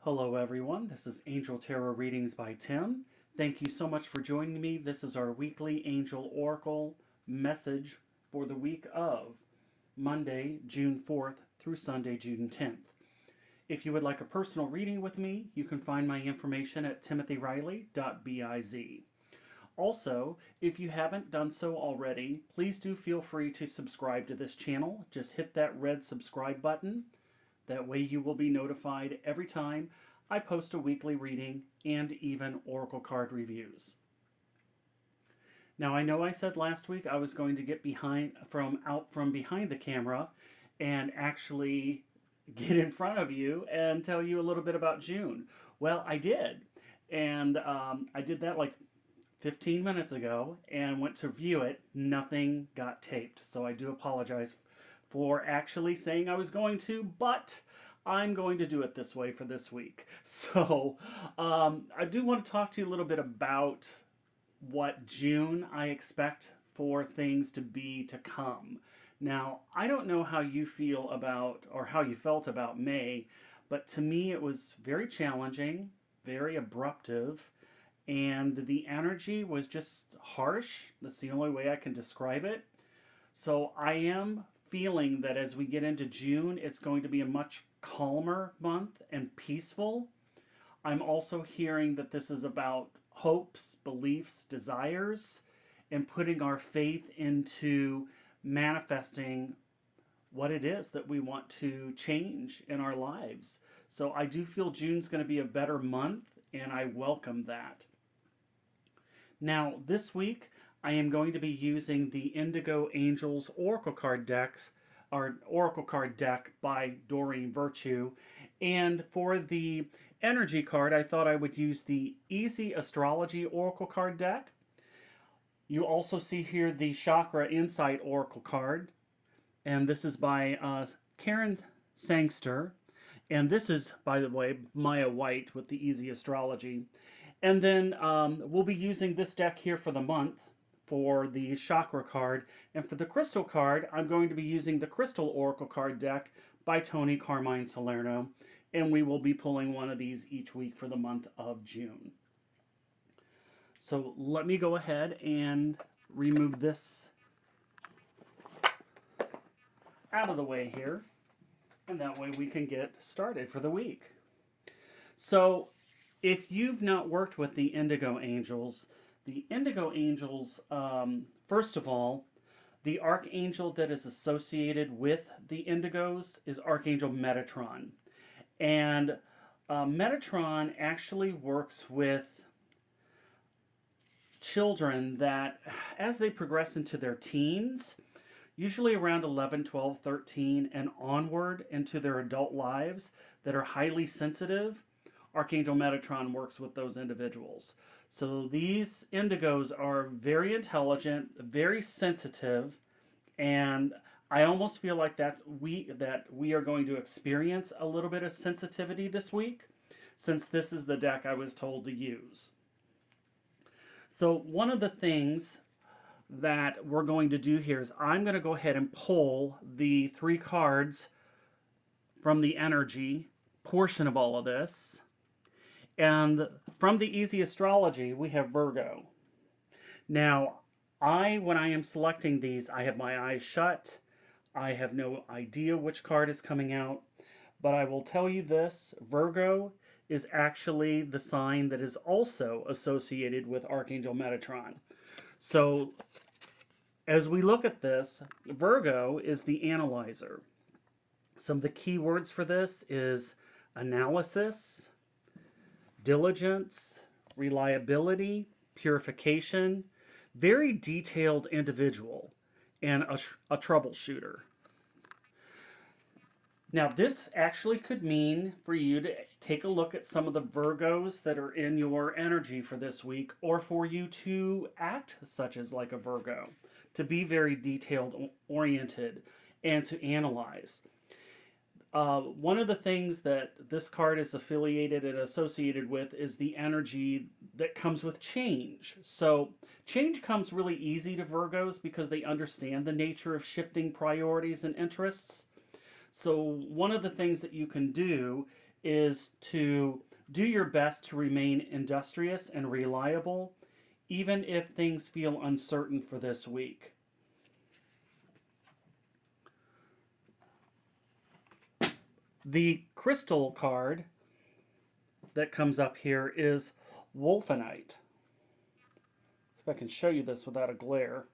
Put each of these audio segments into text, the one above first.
Hello everyone, this is Angel Tarot Readings by Tim. Thank you so much for joining me. This is our weekly Angel Oracle message for the week of Monday, June 4th through Sunday, June 10th. If you would like a personal reading with me, you can find my information at timothyriley.biz. Also, if you haven't done so already, please do feel free to subscribe to this channel. Just hit that red subscribe button. That way you will be notified every time I post a weekly reading and even oracle card reviews. Now I know I said last week I was going to get out from behind the camera and actually get in front of you and tell you a little bit about June. Well, I did. And I did that like 15 minutes ago and went to view it. Nothing got taped. So I do apologize for actually saying I was going to, but I'm going to do it this way for this week. So I do want to talk to you a little bit about what June I expect for things to be to come. Now, I don't know how you feel about or how you felt about May, but to me it was very challenging, very abruptive, and the energy was just harsh. That's the only way I can describe it. So I am feeling that as we get into June, it's going to be a much calmer month and peaceful. I'm also hearing that this is about hopes, beliefs, desires, and putting our faith into manifesting what it is that we want to change in our lives. So I do feel June's going to be a better month, and I welcome that. Now, this week, I am going to be using the Indigo Angels Oracle card decks, or Oracle card deck by Doreen Virtue. And for the energy card, I thought I would use the Easy Astrology Oracle card deck. You also see here the Chakra Insight Oracle card. And this is by Karen Sangster. And this is, by the way, Maya White with the Easy Astrology. And then we'll be using this deck here for the month for the chakra card. And for the crystal card, I'm going to be using the Crystal Oracle card deck by Tony Carmine Salerno. And we will be pulling one of these each week for the month of June. So let me go ahead and remove this out of the way here. And that way we can get started for the week. So if you've not worked with the Indigo Angels, first of all, the archangel that is associated with the Indigos is Archangel Metatron. And Metatron actually works with children that, as they progress into their teens, usually around 11, 12, 13, and onward into their adult lives that are highly sensitive, Archangel Metatron works with those individuals. So these indigos are very intelligent, very sensitive, and I almost feel like that we are going to experience a little bit of sensitivity this week, since this is the deck I was told to use. So one of the things that we're going to do here is I'm going to go ahead and pull the 3 cards from the energy portion of all of this. And from the Easy Astrology, we have Virgo. Now, when I am selecting these, I have my eyes shut. I have no idea which card is coming out. But I will tell you this, Virgo is actually the sign that is also associated with Archangel Metatron. So, as we look at this, Virgo is the analyzer. Some of the key words for this is analysis, diligence, reliability, purification, very detailed individual, and a troubleshooter. Now this actually could mean for you to take a look at some of the Virgos that are in your energy for this week, or for you to act such as like a Virgo, to be very detailed oriented and to analyze. One of the things that this card is affiliated and associated with is the energy that comes with change. So change comes really easy to Virgos because they understand the nature of shifting priorities and interests. So one of the things that you can do is to do your best to remain industrious and reliable, even if things feel uncertain for this week. The crystal card that comes up here is Wolfenite. See if I can show you this without a glare.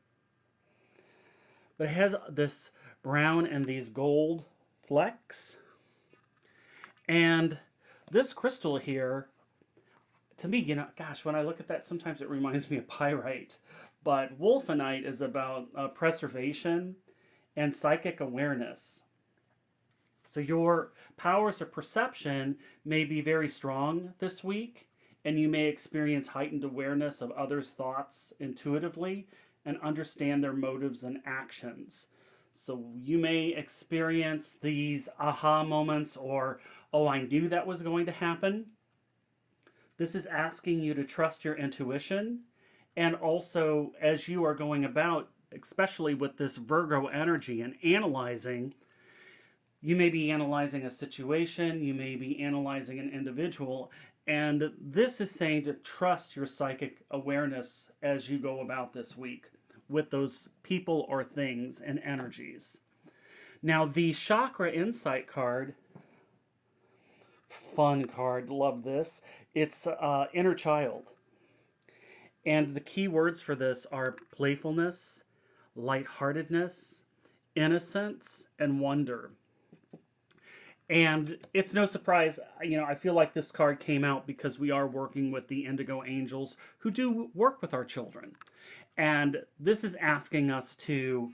But it has this brown and these gold flecks. And this crystal here, to me, gosh, when I look at that, sometimes it reminds me of pyrite. But Wolfenite is about preservation and psychic awareness. So your powers of perception may be very strong this week, and you may experience heightened awareness of others' thoughts intuitively and understand their motives and actions. So you may experience these aha moments or, oh, I knew that was going to happen. This is asking you to trust your intuition. And also, as you are going about, especially with this Virgo energy and analyzing, you may be analyzing a situation, you may be analyzing an individual, and this is saying to trust your psychic awareness as you go about this week with those people or things and energies. Now, the Chakra Insight card, fun card, love this. It's Inner Child. And the key words for this are playfulness, lightheartedness, innocence, and wonder. And it's no surprise, I feel like this card came out because we are working with the Indigo Angels who do work with our children. And this is asking us to,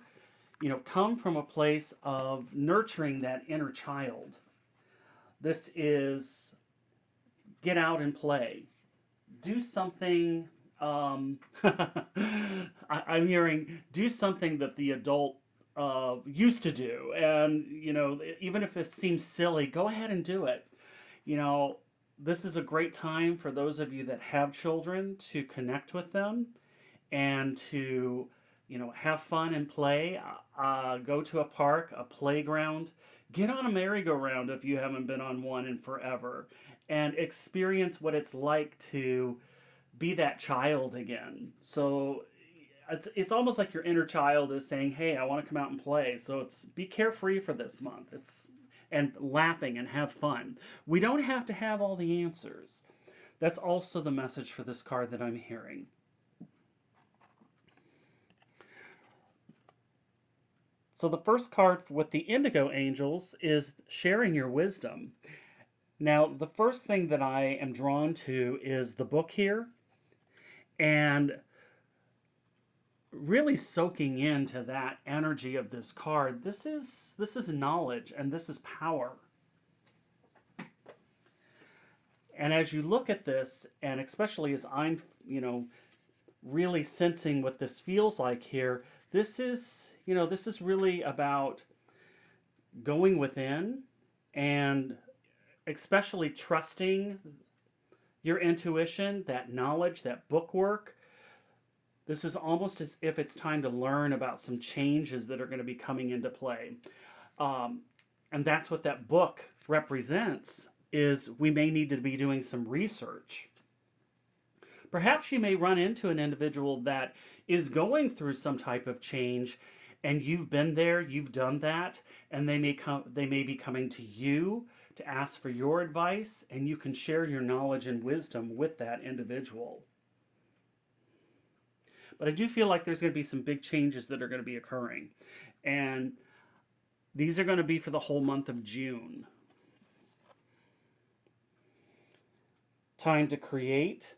come from a place of nurturing that inner child. This is get out and play. Do something, I'm hearing, do something that the adult used to do. And, even if it seems silly, go ahead and do it. This is a great time for those of you that have children to connect with them and to, have fun and play. Go to a park, a playground, get on a merry-go-round if you haven't been on one in forever, and experience what it's like to be that child again. So it's almost like your inner child is saying, hey, I want to come out and play. So it's be carefree for this month. And laughing and have fun. We don't have to have all the answers. That's also the message for this card that I'm hearing. So the first card with the Indigo Angels is sharing your wisdom. Now, the first thing that I am drawn to is the book here, and really soaking into that energy of this card. This is knowledge and this is power. And as you look at this, and especially as I'm, really sensing what this feels like here, this is really about going within and especially trusting your intuition, that knowledge, that book work. This is almost as if it's time to learn about some changes that are going to be coming into play. And that's what that book represents, is we may need to be doing some research. Perhaps you may run into an individual that is going through some type of change, and you've been there, you've done that, and they may be coming to you to ask for your advice, and you can share your knowledge and wisdom with that individual. But I do feel like there's going to be some big changes that are going to be occurring. And these are going to be for the whole month of June. Time to create.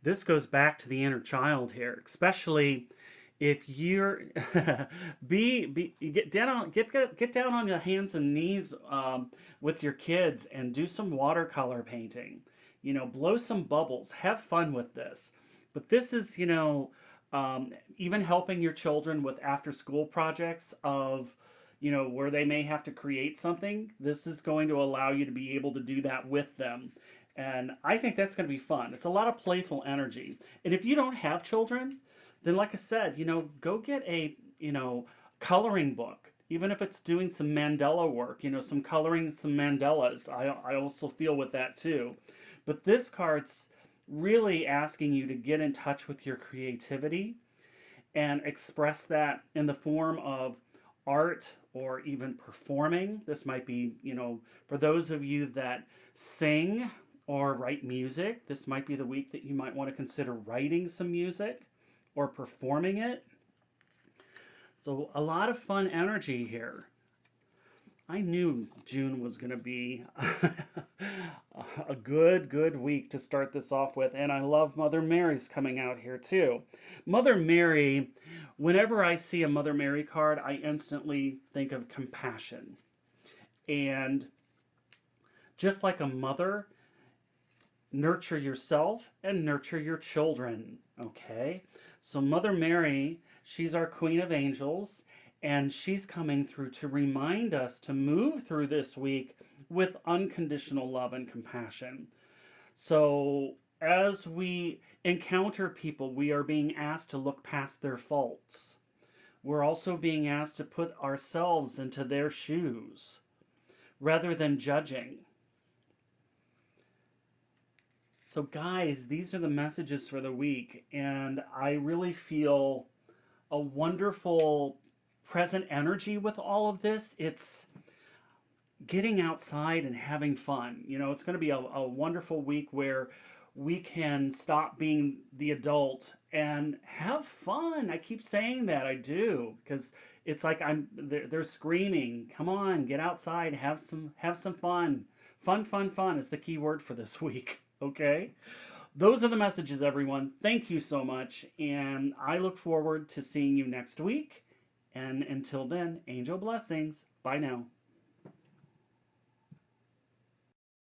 This goes back to the inner child here, especially if you're get down on your hands and knees with your kids and do some watercolor painting. Blow some bubbles. Have fun with this. But this is, even helping your children with after-school projects of, where they may have to create something. This is going to allow you to be able to do that with them. And I think that's going to be fun. It's a lot of playful energy. And if you don't have children, then like I said, go get a, coloring book. even if it's doing some mandala work, some coloring, some mandalas. I also feel with that too. But this card's really asking you to get in touch with your creativity and express that in the form of art or even performing. This might be, for those of you that sing or write music, this might be the week that you might want to consider writing some music or performing it. So a lot of fun energy here. I knew June was going to be a good week to start this off with. And I love Mother Mary's coming out here too. Mother Mary, whenever I see a Mother Mary card, I instantly think of compassion. And just like a mother, nurture yourself and nurture your children. Okay? So Mother Mary, she's our Queen of Angels. And she's coming through to remind us to move through this week with unconditional love and compassion. So, as we encounter people, we are being asked to look past their faults. We're also being asked to put ourselves into their shoes rather than judging. So, guys, these are the messages for the week, and I really feel a wonderful present energy with all of this. It's getting outside and having fun. It's going to be a wonderful week where we can stop being the adult and have fun. I keep saying that, I do, because it's like they're screaming, come on, get outside, have some fun. Fun is the key word for this week. Okay? Those are the messages, everyone. Thank you so much, and I look forward to seeing you next week. And until then, angel blessings. Bye now.